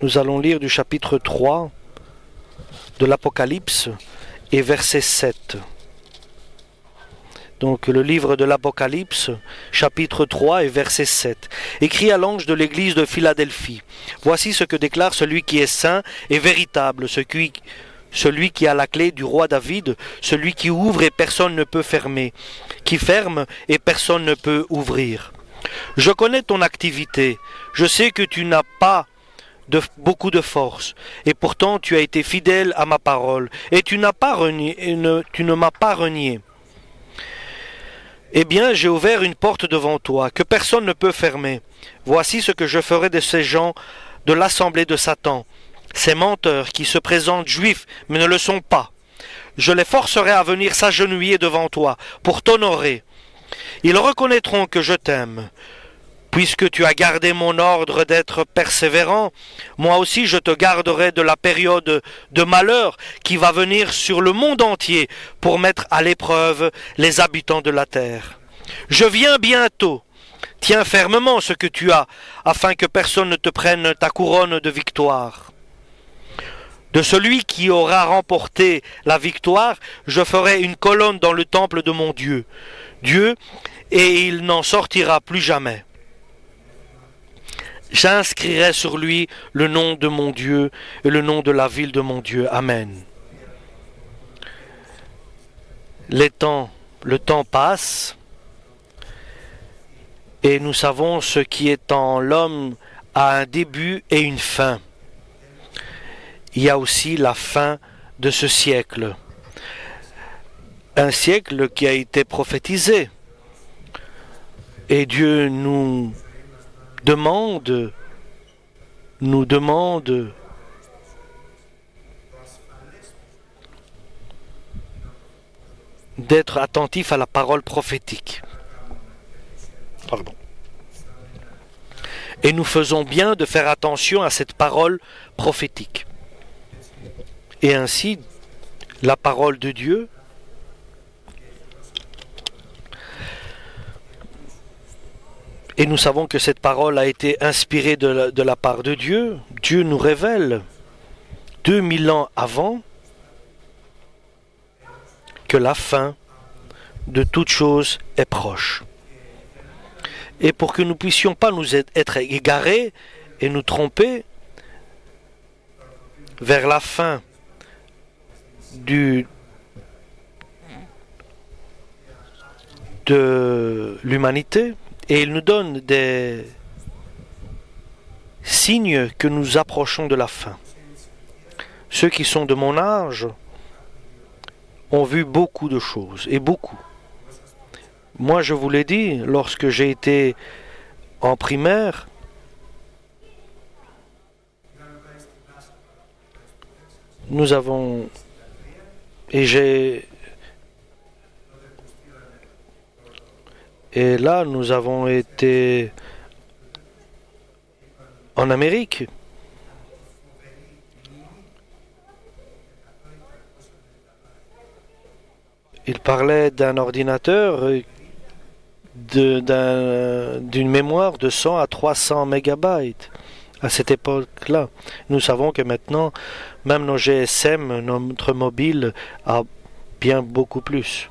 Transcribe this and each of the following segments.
Nous allons lire du chapitre 3 de l'Apocalypse et verset 7. Donc le livre de l'Apocalypse, chapitre 3 et verset 7. Écrit à l'ange de l'église de Philadelphie. Voici ce que déclare celui qui est saint et véritable, celui qui a la clé du roi David, celui qui ouvre et personne ne peut fermer, qui ferme et personne ne peut ouvrir. Je connais ton activité, je sais que tu n'as pas beaucoup de force, et pourtant tu as été fidèle à ma parole, et tu ne m'as pas renié. Eh bien, j'ai ouvert une porte devant toi, que personne ne peut fermer. Voici ce que je ferai de ces gens de l'assemblée de Satan, ces menteurs qui se présentent juifs, mais ne le sont pas. Je les forcerai à venir s'agenouiller devant toi, pour t'honorer. Ils reconnaîtront que je t'aime. Puisque tu as gardé mon ordre d'être persévérant, moi aussi je te garderai de la période de malheur qui va venir sur le monde entier pour mettre à l'épreuve les habitants de la terre. Je viens bientôt. Tiens fermement ce que tu as, afin que personne ne te prenne ta couronne de victoire. De celui qui aura remporté la victoire, je ferai une colonne dans le temple de mon Dieu, et il n'en sortira plus jamais. J'inscrirai sur lui le nom de mon Dieu et le nom de la ville de mon Dieu. Amen. Le temps passe et nous savons ce qui est en l'homme a un début et une fin. Il y a aussi la fin de ce siècle. Un siècle qui a été prophétisé. Et Dieu nous demande d'être attentif à la parole prophétique. Pardon. Et nous faisons bien de faire attention à cette parole prophétique. Et ainsi, la parole de Dieu et nous savons que cette parole a été inspirée de la part de Dieu. Dieu nous révèle 2000 ans avant que la fin de toute chose est proche. Et pour que nous ne puissions pas nous être égarés et nous tromper vers la fin de l'humanité, et il nous donne des signes que nous approchons de la fin. Ceux qui sont de mon âge ont vu beaucoup de choses, et beaucoup. Moi, je vous l'ai dit, lorsque j'ai été en primaire, nous avons... Et là, nous avons été en Amérique. Il parlait d'un ordinateur, d'une mémoire de 100 à 300 mégabytes. À cette époque-là, nous savons que maintenant, même nos GSM, notre mobile, a bien beaucoup plus.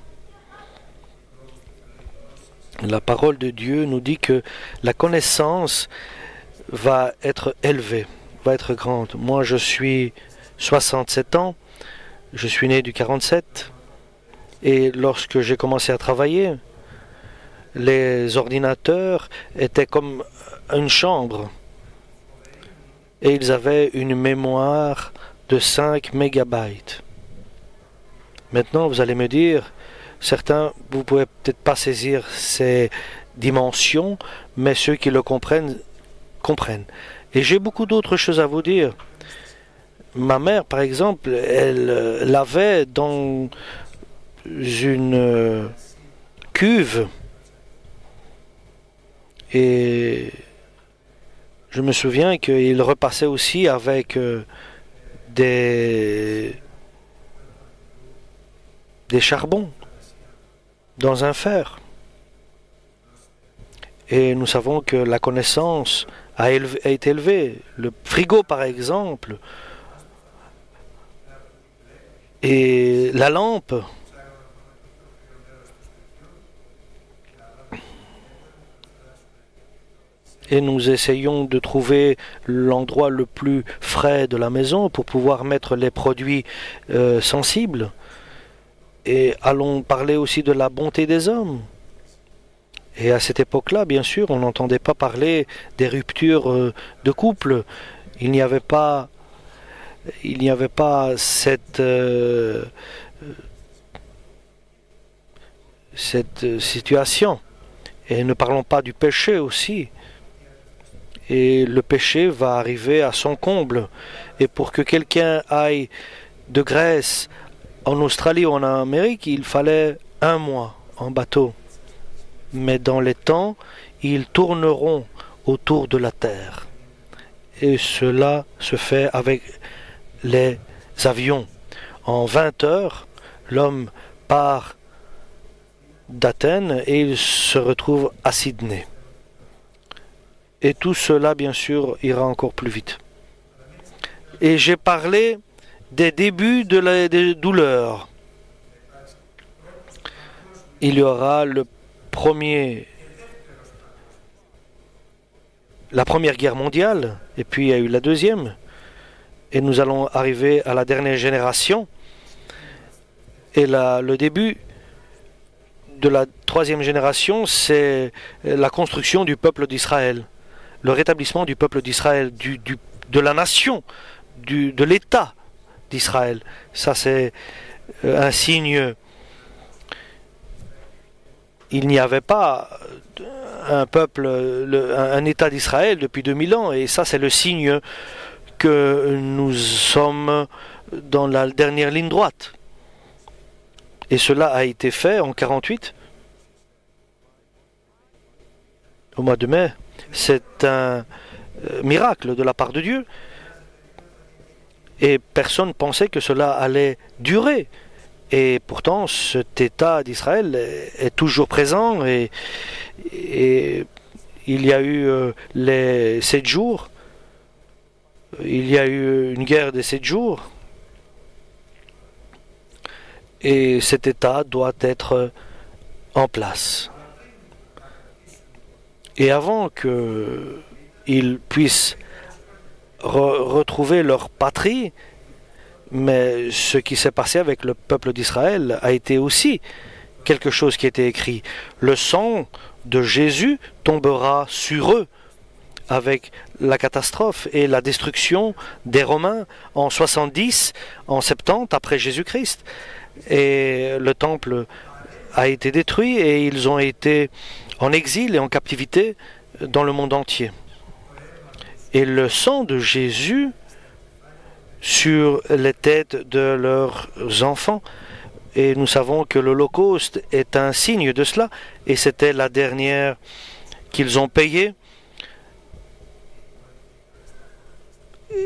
La parole de Dieu nous dit que la connaissance va être élevée, va être grande. Moi, je suis 67 ans, je suis né du 47, et lorsque j'ai commencé à travailler, les ordinateurs étaient comme une chambre, et ils avaient une mémoire de 5 mégabytes. Maintenant, vous allez me dire, certains, vous ne pouvez peut-être pas saisir ces dimensions, mais ceux qui le comprennent, comprennent. Et j'ai beaucoup d'autres choses à vous dire. Ma mère, par exemple, elle l'avait dans une cuve. Et je me souviens qu'il repassait aussi avec des charbons dans un fer. Et nous savons que la connaissance a été élevé. Le frigo, par exemple, et la lampe. Et nous essayons de trouver l'endroit le plus frais de la maison pour pouvoir mettre les produits sensibles. Et allons parler aussi de la bonté des hommes. Et à cette époque-là, bien sûr, on n'entendait pas parler des ruptures de couple. Il n'y avait pas cette situation. Et ne parlons pas du péché aussi. Et le péché va arriver à son comble. Et pour que quelqu'un aille de Grèce en Australie ou en Amérique, il fallait 1 mois en bateau. Mais dans les temps, ils tourneront autour de la terre. Et cela se fait avec les avions. En 20 heures, l'homme part d'Athènes et il se retrouve à Sydney. Et tout cela, bien sûr, ira encore plus vite. Et j'ai parlé des débuts des douleurs. Il y aura la Première Guerre mondiale, et puis il y a eu la Deuxième. Et nous allons arriver à la dernière génération. Et le début de la 3e génération, c'est la construction du peuple d'Israël. Le rétablissement du peuple d'Israël, de la nation, de l'État d'Israël. Ça, c'est un signe. Il n'y avait pas un peuple, un État d'Israël depuis 2000 ans, et ça, c'est le signe que nous sommes dans la dernière ligne droite. Et cela a été fait en 48, au mois de mai. C'est un miracle de la part de Dieu. Et personne ne pensait que cela allait durer. Et pourtant, cet État d'Israël est toujours présent. Et il y a eu les 7 jours. Il y a eu une guerre des 7 jours. Et cet État doit être en place. Et avant qu'ils puissent retrouver leur patrie, mais ce qui s'est passé avec le peuple d'Israël a été aussi quelque chose qui a été écrit. Le sang de Jésus tombera sur eux avec la catastrophe et la destruction des Romains en 70, en 70 après Jésus-Christ. Et le temple a été détruit et ils ont été en exil et en captivité dans le monde entier. Et le sang de Jésus sur les têtes de leurs enfants. Et nous savons que l'Holocauste est un signe de cela. Et c'était la dernière qu'ils ont payée.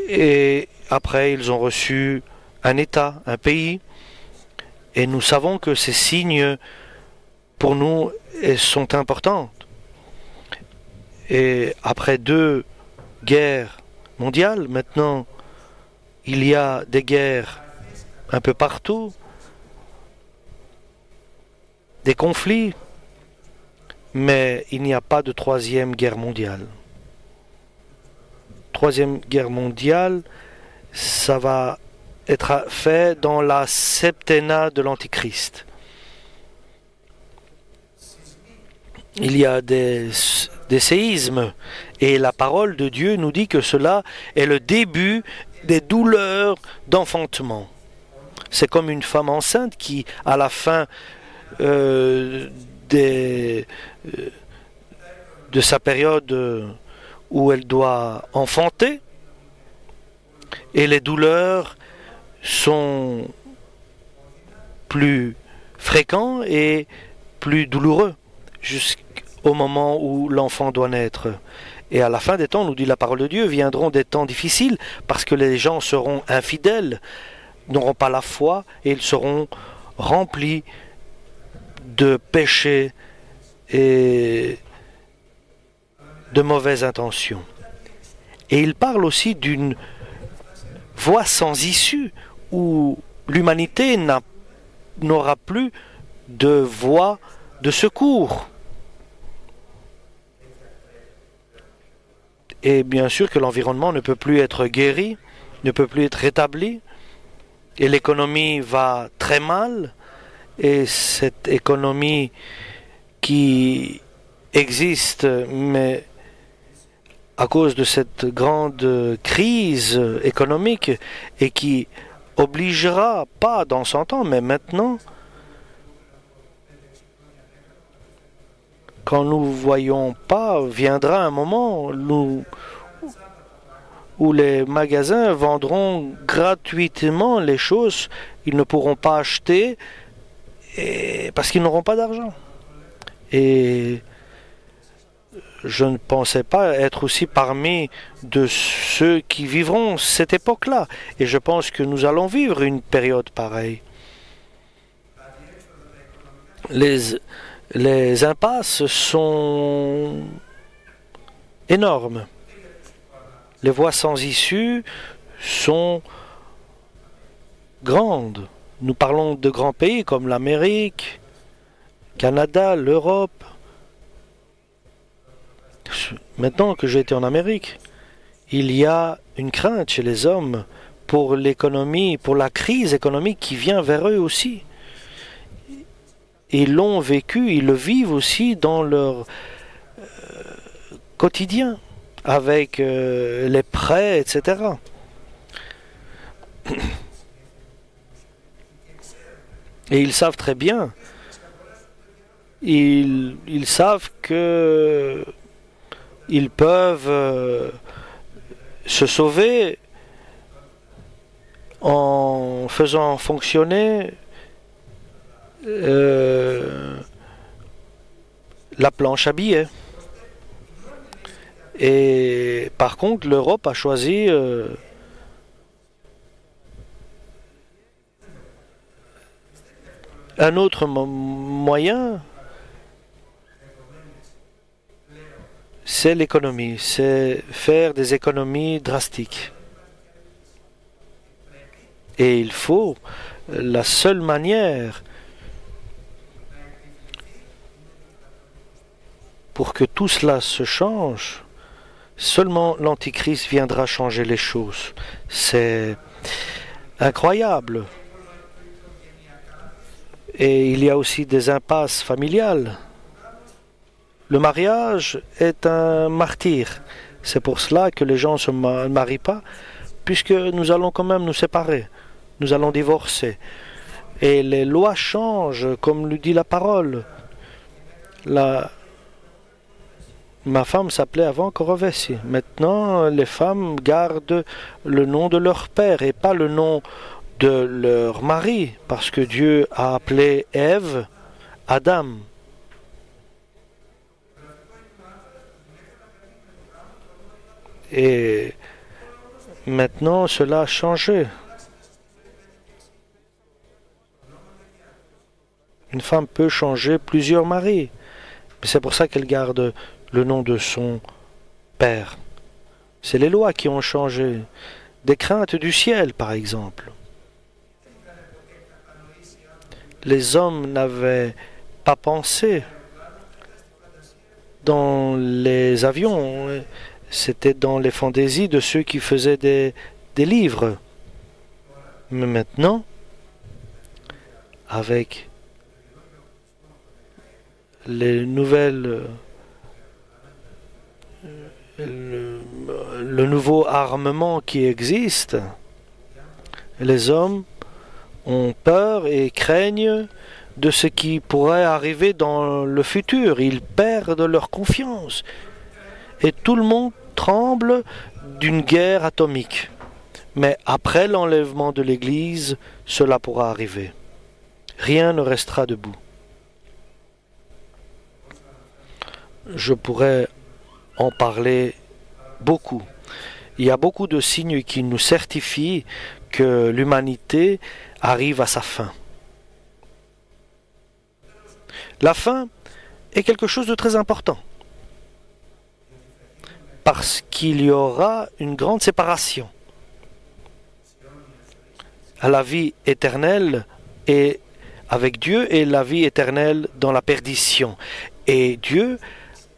Et après, ils ont reçu un État, un pays. Et nous savons que ces signes, pour nous, sont importants. Et après 2 guerres mondiales, maintenant, il y a des guerres un peu partout, des conflits, mais il n'y a pas de 3e guerre mondiale. 3e guerre mondiale, ça va être fait dans la septennat de l'Antichrist. Il y a des séismes et la parole de Dieu nous dit que cela est le début des douleurs d'enfantement. C'est comme une femme enceinte qui, à la fin de sa période où elle doit enfanter, et les douleurs sont plus fréquents et plus douloureux jusqu'au moment où l'enfant doit naître. Et à la fin des temps, nous dit la parole de Dieu, viendront des temps difficiles parce que les gens seront infidèles, n'auront pas la foi et ils seront remplis de péchés et de mauvaises intentions. Et il parle aussi d'une voie sans issue où l'humanité n'aura plus de voie de secours. Et bien sûr que l'environnement ne peut plus être guéri, ne peut plus être rétabli, et l'économie va très mal, et cette économie qui existe, mais à cause de cette grande crise économique, et qui obligera, pas dans 100 ans, mais maintenant, quand nous voyons pas, viendra un moment où les magasins vendront gratuitement les choses qu'ils ne pourront pas acheter parce qu'ils n'auront pas d'argent. Et je ne pensais pas être aussi parmi de ceux qui vivront cette époque-là. Et je pense que nous allons vivre une période pareille. Les impasses sont énormes. Les voies sans issue sont grandes. Nous parlons de grands pays comme l'Amérique, Canada, l'Europe. Maintenant que j'ai été en Amérique, il y a une crainte chez les hommes pour l'économie, pour la crise économique qui vient vers eux aussi. Ils l'ont vécu, ils le vivent aussi dans leur quotidien, avec les prêts, etc. Et ils savent très bien, ils savent que ils peuvent se sauver en faisant fonctionner la planche à billets. Et par contre, l'Europe a choisi un autre moyen, c'est l'économie, c'est faire des économies drastiques. Et il faut, la seule manière pour que tout cela se change, seulement l'Antichrist viendra changer les choses. C'est incroyable. Et il y a aussi des impasses familiales. Le mariage est un martyre. C'est pour cela que les gens ne se marient pas, puisque nous allons quand même nous séparer. Nous allons divorcer. Et les lois changent, comme le dit la parole. Ma femme s'appelait avant Korovesi. Maintenant, les femmes gardent le nom de leur père et pas le nom de leur mari, parce que Dieu a appelé Ève Adam. Et maintenant, cela a changé. Une femme peut changer plusieurs maris. C'est pour ça qu'elle garde le nom de son père. C'est les lois qui ont changé. Des craintes du ciel, par exemple. Les hommes n'avaient pas pensé dans les avions. C'était dans les fantaisies de ceux qui faisaient des livres. Mais maintenant, avec les nouvelles, le nouveau armement qui existe, les hommes ont peur et craignent de ce qui pourrait arriver dans le futur. Ils perdent leur confiance. Et tout le monde tremble d'une guerre atomique. Mais après l'enlèvement de l'Église, cela pourra arriver. Rien ne restera debout. Je pourrais en parler beaucoup. Il y a beaucoup de signes qui nous certifient que l'humanité arrive à sa fin. La fin est quelque chose de très important. parce qu'il y aura une grande séparation à la vie éternelle et avec Dieu et la vie éternelle dans la perdition. Et Dieu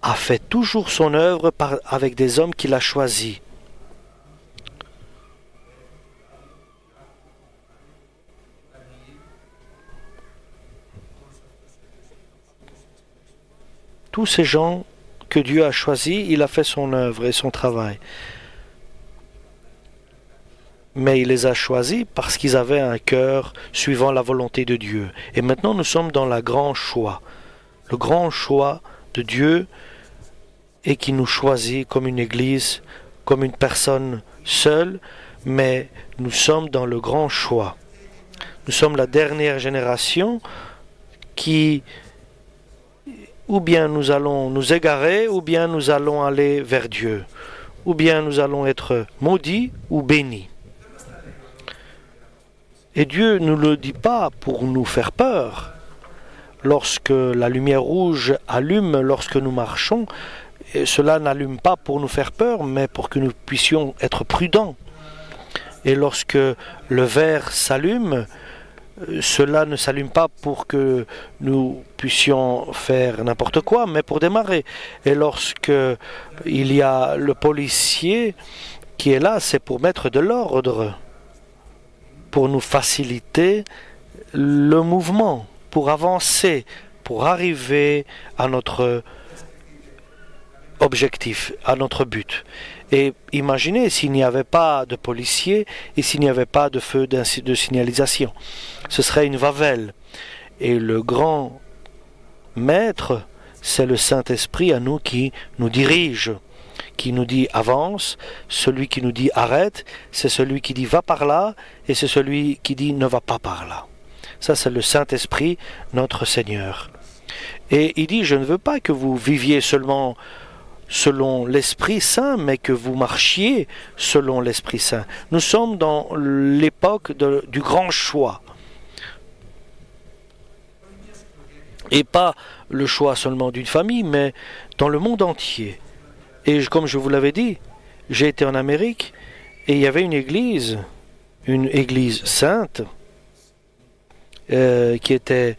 a fait toujours son œuvre avec des hommes qu'il a choisis. Tous ces gens que Dieu a choisis, il a fait son œuvre et son travail. Mais il les a choisis parce qu'ils avaient un cœur suivant la volonté de Dieu. Et maintenant, nous sommes dans le grand choix de Dieu, et qui nous choisit comme une église, comme une personne seule, mais nous sommes dans le grand choix. Nous sommes la dernière génération qui, ou bien nous allons nous égarer, ou bien nous allons aller vers Dieu, ou bien nous allons être maudits ou bénis. Et Dieu ne le dit pas pour nous faire peur. Lorsque la lumière rouge allume, lorsque nous marchons, cela n'allume pas pour nous faire peur, mais pour que nous puissions être prudents. Et lorsque le vert s'allume, cela ne s'allume pas pour que nous puissions faire n'importe quoi, mais pour démarrer. Et lorsque il y a le policier qui est là, c'est pour mettre de l'ordre, pour nous faciliter le mouvement, pour avancer, pour arriver à notre objectif, à notre but. Et imaginez s'il n'y avait pas de policiers et s'il n'y avait pas de feu de signalisation. Ce serait une Wawel. Et le grand maître, c'est le Saint-Esprit à nous qui nous dirige, qui nous dit avance. Celui qui nous dit arrête, c'est celui qui dit va par là, et c'est celui qui dit ne va pas par là. Ça, c'est le Saint-Esprit, notre Seigneur. Et il dit, je ne veux pas que vous viviez seulement selon l'Esprit Saint, mais que vous marchiez selon l'Esprit Saint. Nous sommes dans l'époque du grand choix. Et pas le choix seulement d'une famille, mais dans le monde entier. Et comme je vous l'avais dit, j'ai été en Amérique, et il y avait une église sainte, qui était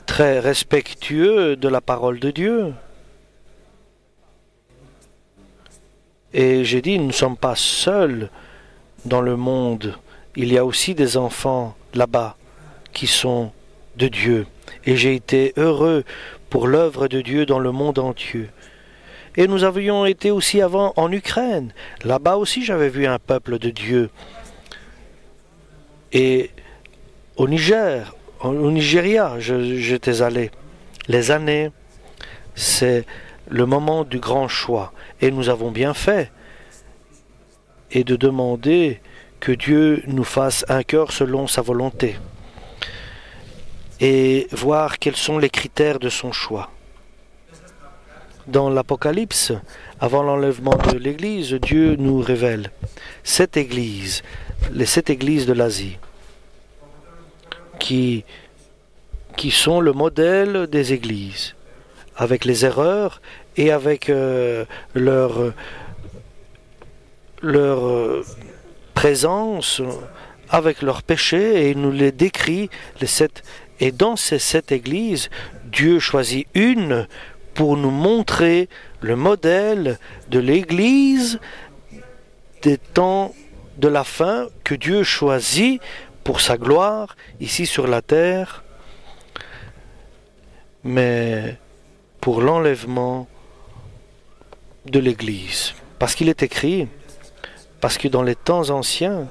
très respectueux de la parole de Dieu. Et j'ai dit, nous ne sommes pas seuls dans le monde. Il y a aussi des enfants là-bas qui sont de Dieu. Et j'ai été heureux pour l'œuvre de Dieu dans le monde entier. Et nous avions été aussi avant en Ukraine. Là-bas aussi, j'avais vu un peuple de Dieu. Et au Niger, au Nigeria, j'étais allé. Les années, c'est le moment du grand choix. Et nous avons bien fait. Et de demander que Dieu nous fasse un cœur selon sa volonté. Et voir quels sont les critères de son choix. Dans l'Apocalypse, avant l'enlèvement de l'Église, Dieu nous révèle cette Église, les 7 églises de l'Asie, qui sont le modèle des églises, avec les erreurs et avec leur présence, avec leurs péchés, et il nous les décrit, les 7. Et dans ces 7 églises, Dieu choisit une pour nous montrer le modèle de l'Église des temps de la fin que Dieu choisit pour sa gloire ici sur la terre, mais pour l'enlèvement de l'Église. Parce qu'il est écrit, parce que dans les temps anciens,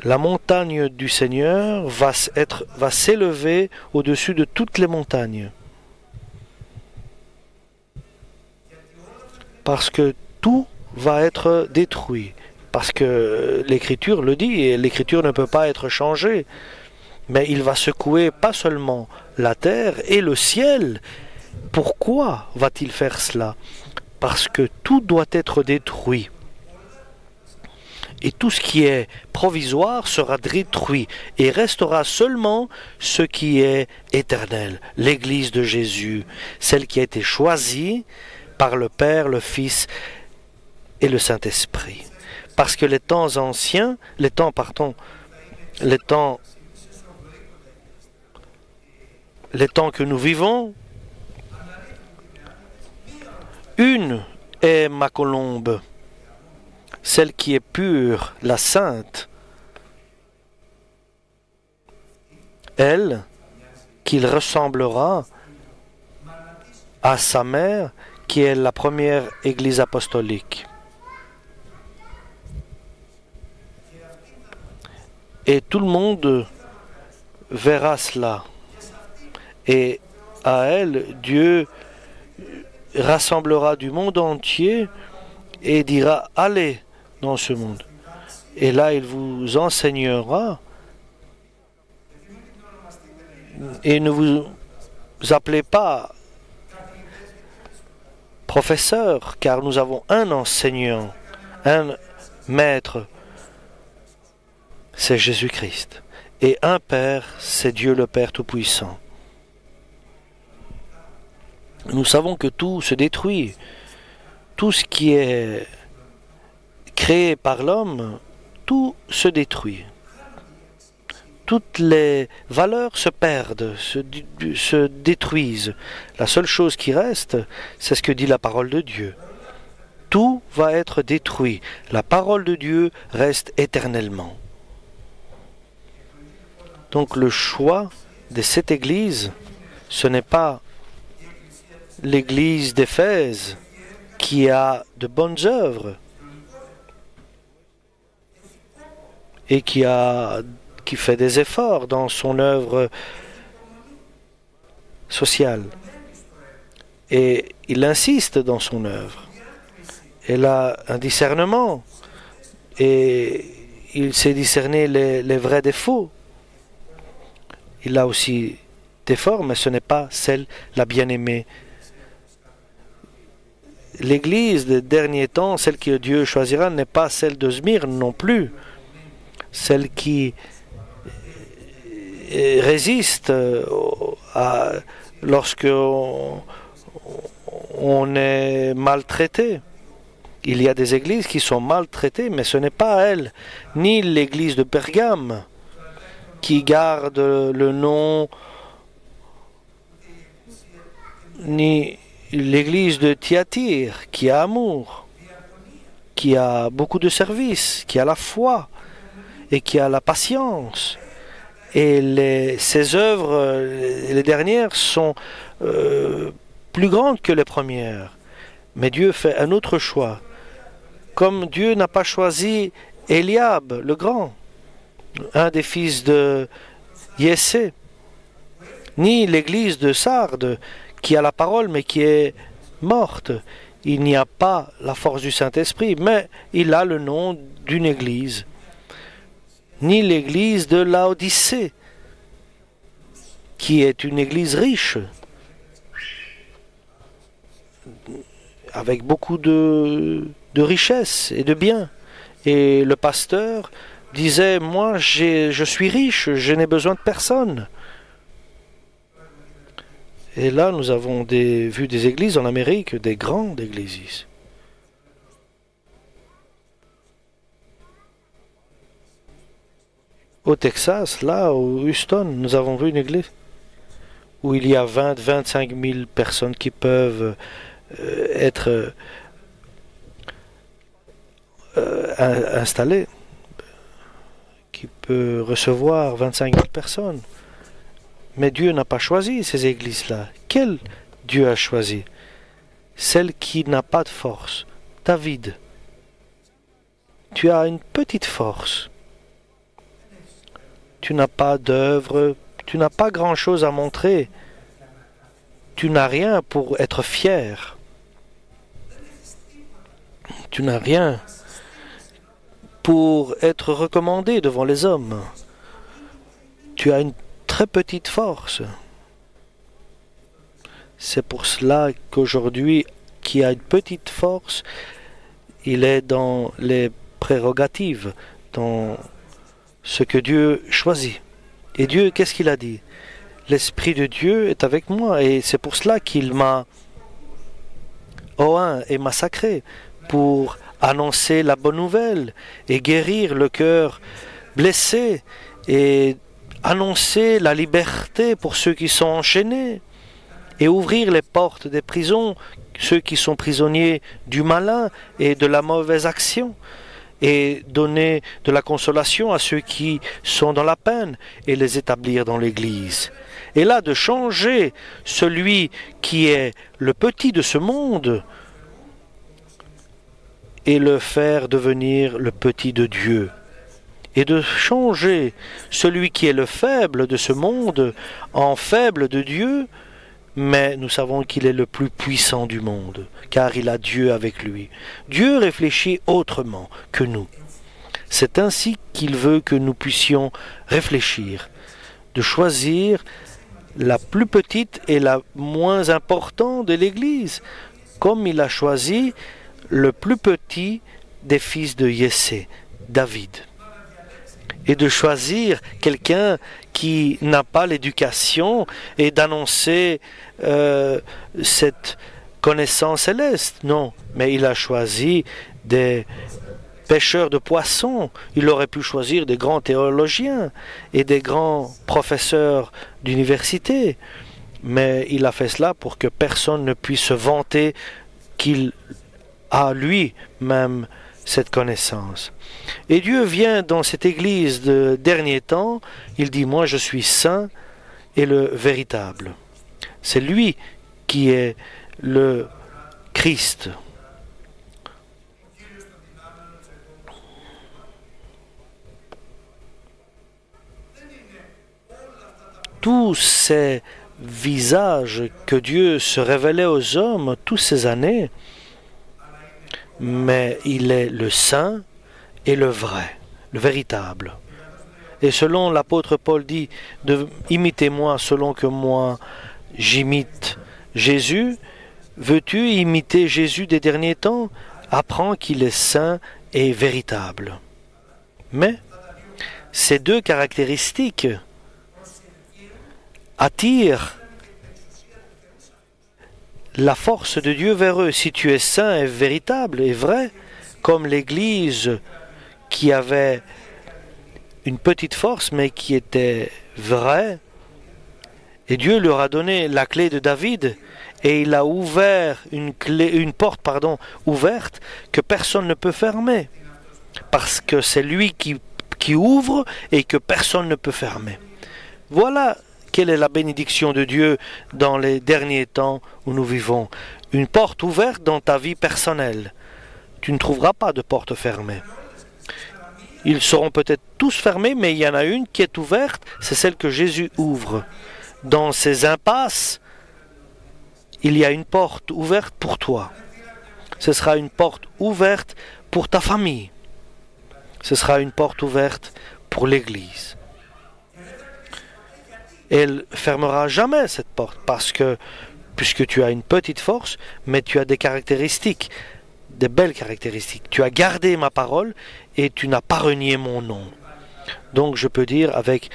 la montagne du Seigneur va s'élever au-dessus de toutes les montagnes. Parce que tout va être détruit. Parce que l'Écriture le dit, et l'Écriture ne peut pas être changée. Mais il va secouer pas seulement la terre et le ciel. Pourquoi va-t-il faire cela? Parce que tout doit être détruit. Et tout ce qui est provisoire sera détruit et restera seulement ce qui est éternel, l'Église de Jésus, celle qui a été choisie par le Père, le Fils et le Saint-Esprit. Parce que les temps anciens, les temps que nous vivons, une est ma colombe, celle qui est pure, la sainte, elle, qu'il ressemblera à sa mère, qui est la première Église apostolique. Et tout le monde verra cela. Et à elle, Dieu rassemblera du monde entier et dira, allez dans ce monde. Et là, il vous enseignera. Et ne vous appelez pas professeur, car nous avons un enseignant, un maître, c'est Jésus-Christ. Et un Père, c'est Dieu le Père Tout-Puissant. Nous savons que tout se détruit. Tout ce qui est créé par l'homme, tout se détruit. Toutes les valeurs se perdent, se détruisent. La seule chose qui reste, c'est ce que dit la parole de Dieu. Tout va être détruit. La parole de Dieu reste éternellement. Donc le choix de cette Église, ce n'est pas l'Église d'Éphèse qui a de bonnes œuvres et qui fait des efforts dans son œuvre sociale. Et il insiste dans son œuvre. Elle a un discernement et il sait discerner les vrais des faux. Il a aussi des formes, mais ce n'est pas celle, la bien-aimée. L'Église des derniers temps, celle que Dieu choisira, n'est pas celle de Smyrne non plus. Celle qui résiste lorsque on est maltraité. Il y a des églises qui sont maltraitées, mais ce n'est pas elle, ni l'église de Pergame, qui garde le nom, ni l'église de Thyatire, qui a amour, qui a beaucoup de services, qui a la foi et qui a la patience. Et ces œuvres, les dernières, sont plus grandes que les premières. Mais Dieu fait un autre choix. Comme Dieu n'a pas choisi Eliab, le grand, un des fils de Yessé, ni l'église de Sardes, qui a la parole mais qui est morte. Il n'y a pas la force du Saint-Esprit, mais il a le nom d'une église. Ni l'église de Laodicée, qui est une église riche, avec beaucoup de richesses et de biens. Et le pasteur disait, moi je suis riche, je n'ai besoin de personne. Et là, nous avons vu des églises en Amérique, des grandes églises. Au Texas, là, au Houston, nous avons vu une église où il y a 20-25 000 personnes qui peuvent être installées, qui peut recevoir 25 000 personnes. Mais Dieu n'a pas choisi ces églises-là. Quelle Dieu a choisi? Celle qui n'a pas de force. David, tu as une petite force. Tu n'as pas d'œuvre, tu n'as pas grand-chose à montrer. Tu n'as rien pour être fier. Tu n'as rien pour être recommandé devant les hommes. Tu as une très petite force. C'est pour cela qu'aujourd'hui, qui a une petite force, il est dans les prérogative dans ce que Dieu choisit. Et Dieu, qu'est-ce qu'il a dit? L'Esprit de Dieu est avec moi et c'est pour cela qu'il m'a oint et massacré pour annoncer la bonne nouvelle et guérir le cœur blessé et annoncer la liberté pour ceux qui sont enchaînés et ouvrir les portes des prisons, ceux qui sont prisonniers du malin et de la mauvaise action, et donner de la consolation à ceux qui sont dans la peine et les établir dans l'Église. Et là, de changer celui qui est le petit de ce monde et le faire devenir le petit de Dieu. Et de changer celui qui est le faible de ce monde en faible de Dieu, mais nous savons qu'il est le plus puissant du monde, car il a Dieu avec lui. Dieu réfléchit autrement que nous. C'est ainsi qu'il veut que nous puissions réfléchir, de choisir la plus petite et la moins importante de l'Église, comme il a choisi le plus petit des fils de Jessé, David. Et de choisir quelqu'un qui n'a pas l'éducation et d'annoncer cette connaissance céleste. Non, mais il a choisi des pêcheurs de poissons. Il aurait pu choisir des grands théologiens et des grands professeurs d'université. Mais il a fait cela pour que personne ne puisse se vanter qu'il a lui-même cette connaissance. Et Dieu vient dans cette église de dernier temps, il dit, moi je suis saint et le véritable. C'est lui qui est le Christ. Tous ces visages que Dieu se révélait aux hommes toutes ces années, mais il est le saint et le vrai, le véritable. Et selon l'apôtre Paul dit, imitez-moi selon que moi j'imite Jésus. Veux-tu imiter Jésus des derniers temps? Apprends qu'il est saint et véritable. Mais ces deux caractéristiques attirent la force de Dieu vers eux. Si tu es saint et véritable et vrai, comme l'Église qui avait une petite force mais qui était vraie, et Dieu leur a donné la clé de David et il a ouvert une porte ouverte que personne ne peut fermer, parce que c'est lui qui ouvre et que personne ne peut fermer. Voilà quelle est la bénédiction de Dieu dans les derniers temps où nous vivons. Une porte ouverte dans ta vie personnelle. Tu ne trouveras pas de porte fermée. Ils seront peut-être tous fermés, mais il y en a une qui est ouverte, c'est celle que Jésus ouvre. Dans ces impasses, il y a une porte ouverte pour toi. Ce sera une porte ouverte pour ta famille. Ce sera une porte ouverte pour l'Église. Elle fermera jamais cette porte puisque tu as une petite force, mais tu as des caractéristiques, des belles caractéristiques. Tu as gardé ma parole et tu n'as pas renié mon nom. Donc je peux dire avec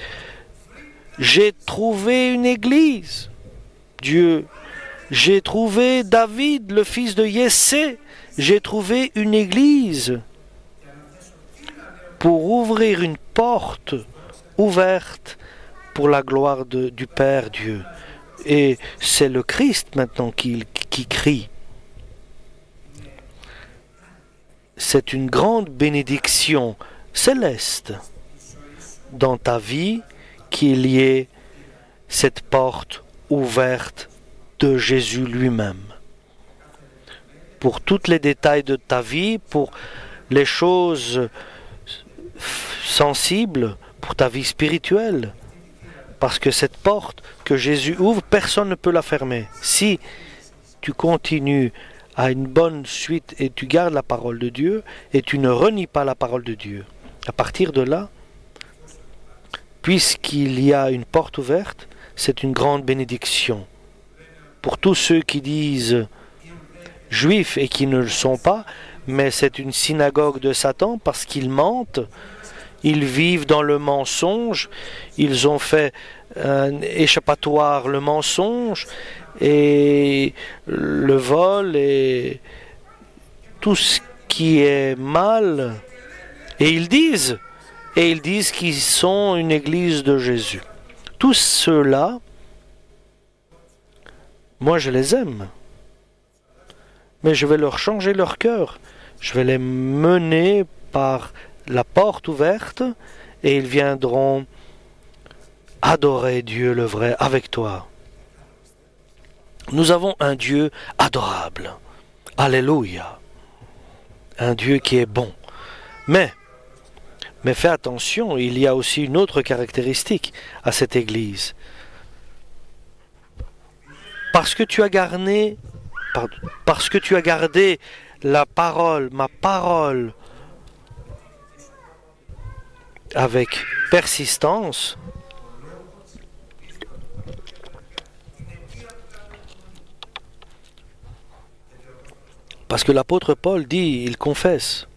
j'ai trouvé une église. Dieu, j'ai trouvé David, le fils de Jessé. J'ai trouvé une église pour ouvrir une porte ouverte pour la gloire du Père Dieu. Et c'est le Christ maintenant qui crie. C'est une grande bénédiction céleste dans ta vie qu'il y ait cette porte ouverte de Jésus lui-même. Pour tous les détails de ta vie, pour les choses sensibles, pour ta vie spirituelle. Parce que cette porte que Jésus ouvre, personne ne peut la fermer. Si tu continues à une bonne suite et tu gardes la parole de Dieu et tu ne renies pas la parole de Dieu, à partir de là, puisqu'il y a une porte ouverte, c'est une grande bénédiction. Pour tous ceux qui disent juifs et qui ne le sont pas, mais c'est une synagogue de Satan parce qu'ils mentent. Ils vivent dans le mensonge. Ils ont fait un échappatoire, le mensonge et le vol et tout ce qui est mal. Et ils disent qu'ils sont une église de Jésus. Tous ceux-là, moi je les aime. Mais je vais leur changer leur cœur. Je vais les mener par la porte ouverte et ils viendront adorer Dieu le vrai avec toi. Nous avons un Dieu adorable. Alléluia. Un Dieu qui est bon. Mais fais attention, il y a aussi une autre caractéristique à cette Église. Parce que tu as gardé la parole, ma parole, avec persistance, parce que l'apôtre Paul dit, il confesse,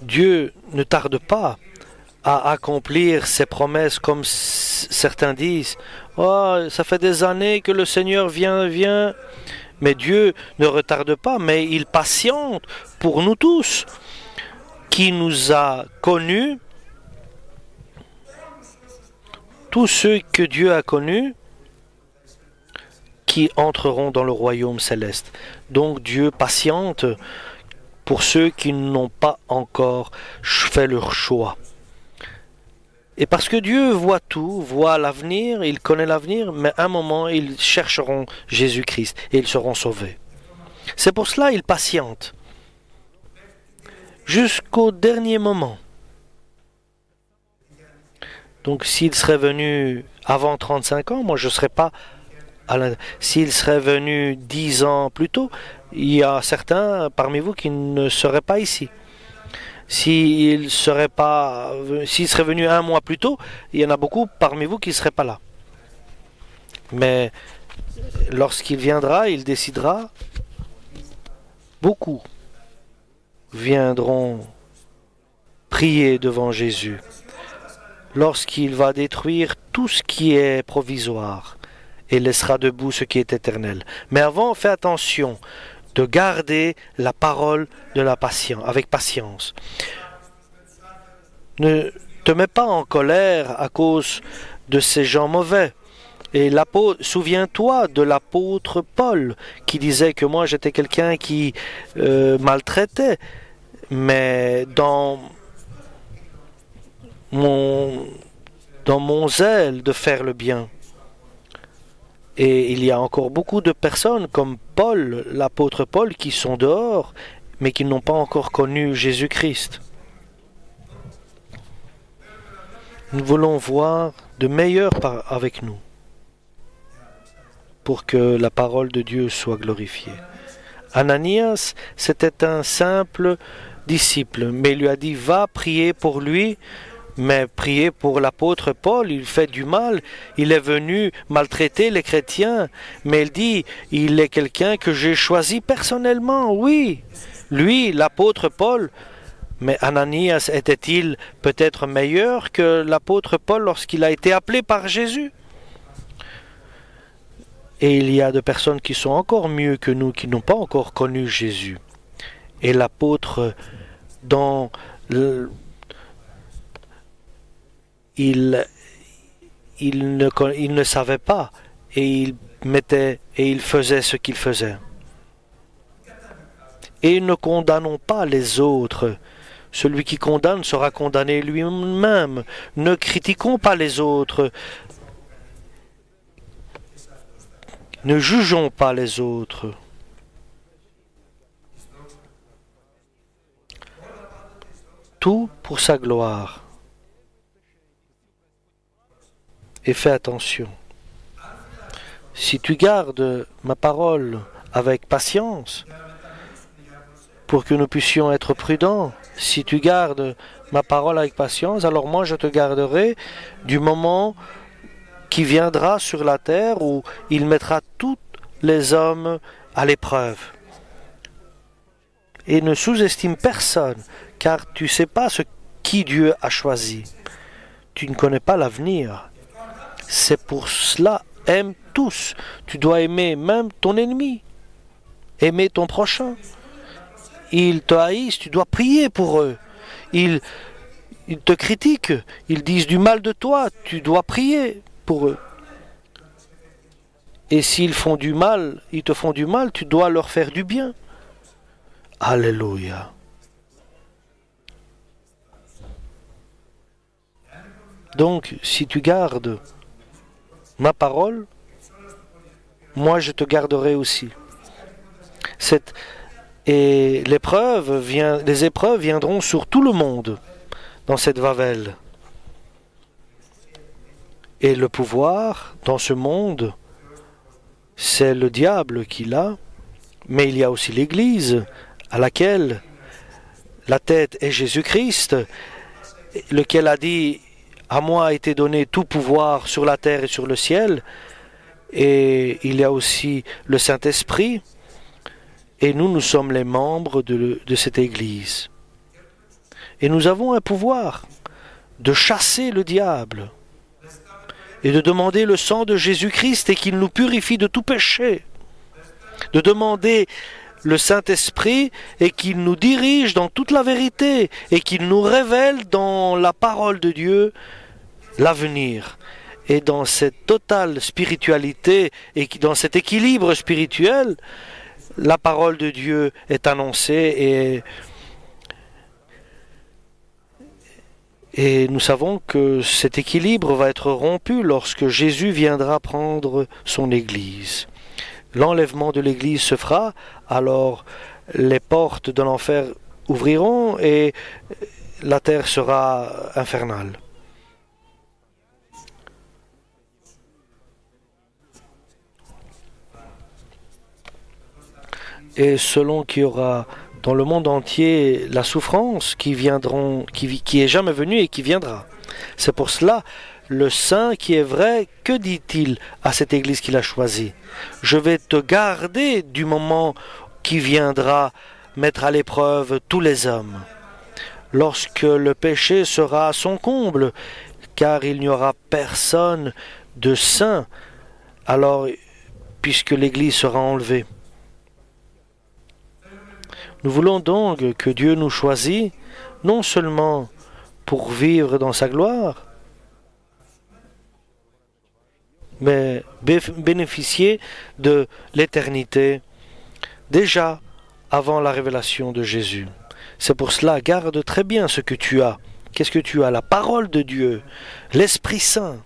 Dieu ne tarde pas à accomplir ses promesses comme certains disent. Oh, ça fait des années que le Seigneur vient. Mais Dieu ne retarde pas, mais il patiente pour nous tous, qui nous a connus, tous ceux que Dieu a connus, qui entreront dans le royaume céleste. Donc Dieu patiente pour ceux qui n'ont pas encore fait leur choix. Et parce que Dieu voit tout, voit l'avenir, il connaît l'avenir, mais à un moment, ils chercheront Jésus-Christ et ils seront sauvés. C'est pour cela qu'il patiente jusqu'au dernier moment. Donc s'il serait venu avant 35 ans, moi je ne serais pas s'il serait venu 10 ans plus tôt, il y a certains parmi vous qui ne seraient pas ici. S'il serait venu un mois plus tôt, il y en a beaucoup parmi vous qui ne seraient pas là. Mais lorsqu'il viendra, il décidera, beaucoup viendront prier devant Jésus lorsqu'il va détruire tout ce qui est provisoire et laissera debout ce qui est éternel. Mais avant, fais attention de garder la parole de la patience, avec patience. Ne te mets pas en colère à cause de ces gens mauvais. Et souviens-toi de l'apôtre Paul qui disait que moi j'étais quelqu'un qui maltraitait, mais dans mon zèle de faire le bien. Et il y a encore beaucoup de personnes comme Paul, l'apôtre Paul, qui sont dehors, mais qui n'ont pas encore connu Jésus-Christ. Nous voulons voir de meilleurs avec nous, pour que la parole de Dieu soit glorifiée. Ananias, c'était un simple disciple, mais il lui a dit, va prier pour lui. Mais prier pour l'apôtre Paul, il fait du mal, il est venu maltraiter les chrétiens, mais il dit, il est quelqu'un que j'ai choisi personnellement, oui, lui, l'apôtre Paul. Mais Ananias était-il peut-être meilleur que l'apôtre Paul lorsqu'il a été appelé par Jésus? Et il y a de personnes qui sont encore mieux que nous, qui n'ont pas encore connu Jésus. Et l'apôtre, il ne savait pas et il faisait ce qu'il faisait. Et ne condamnons pas les autres. Celui qui condamne sera condamné lui-même. Ne critiquons pas les autres. Ne jugeons pas les autres. Tout pour sa gloire. Et fais attention. Si tu gardes ma parole avec patience, pour que nous puissions être prudents, si tu gardes ma parole avec patience, alors moi je te garderai du moment qui viendra sur la terre où il mettra tous les hommes à l'épreuve. et ne sous-estime personne, car tu ne sais pas qui Dieu a choisi. Tu ne connais pas l'avenir. C'est pour cela, aime tous. Tu dois aimer même ton ennemi. Aimer ton prochain. Ils te haïssent, tu dois prier pour eux. Ils te critiquent, ils disent du mal de toi, tu dois prier pour eux. Et s'ils font du mal, ils te font du mal, tu dois leur faire du bien. Alléluia. Donc, si tu gardes ma parole, moi je te garderai aussi. Et les épreuves viendront sur tout le monde dans cette Wawel. Et le pouvoir dans ce monde, c'est le diable qui l'a, mais il y a aussi l'Église à laquelle la tête est Jésus-Christ, lequel a dit « À moi a été donné tout pouvoir sur la terre et sur le ciel ». Et il y a aussi le Saint-Esprit, et nous sommes les membres de cette Église. Et nous avons un pouvoir de chasser le diable et de demander le sang de Jésus-Christ et qu'il nous purifie de tout péché. De demander le Saint-Esprit et qu'il nous dirige dans toute la vérité et qu'il nous révèle dans la parole de Dieu l'avenir. Et dans cette totale spiritualité et dans cet équilibre spirituel, la parole de Dieu est annoncée et nous savons que cet équilibre va être rompu lorsque Jésus viendra prendre son Église. L'enlèvement de l'Église se fera, alors les portes de l'enfer ouvriront et la terre sera infernale. Et selon qu'il y aura dans le monde entier la souffrance qui est jamais venue et qui viendra. C'est pour cela, le Saint qui est vrai, que dit-il à cette Église qu'il a choisie? Je vais te garder du moment qui viendra mettre à l'épreuve tous les hommes. Lorsque le péché sera à son comble, car il n'y aura personne de saint, alors puisque l'Église sera enlevée. Nous voulons donc que Dieu nous choisit, non seulement pour vivre dans sa gloire, mais bénéficier de l'éternité déjà avant la révélation de Jésus. C'est pour cela, garde très bien ce que tu as. Qu'est-ce que tu as? La parole de Dieu, l'Esprit Saint,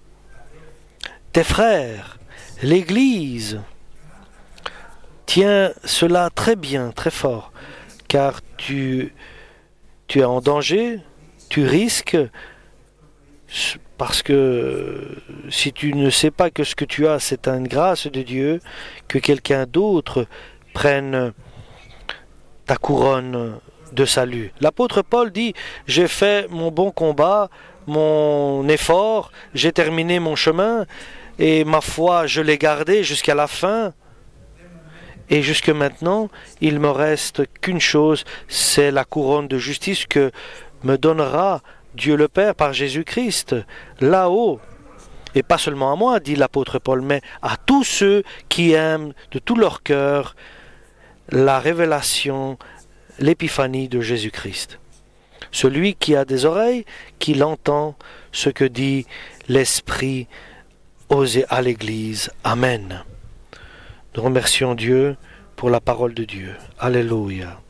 tes frères, l'Église. Tiens cela très bien, très fort, car tu es en danger, tu risques, parce que si tu ne sais pas que ce que tu as, c'est une grâce de Dieu, que quelqu'un d'autre prenne ta couronne de salut. L'apôtre Paul dit, j'ai fait mon bon combat, mon effort, j'ai terminé mon chemin, et ma foi, je l'ai gardée jusqu'à la fin. Et jusque maintenant, il me reste qu'une chose, c'est la couronne de justice que me donnera Dieu le Père par Jésus-Christ, là-haut. Et pas seulement à moi, dit l'apôtre Paul, mais à tous ceux qui aiment de tout leur cœur la révélation, l'épiphanie de Jésus-Christ. Celui qui a des oreilles, qu'il entend ce que dit l'Esprit à l'Église. Amen. Nous remercions Dieu pour la parole de Dieu. Alléluia.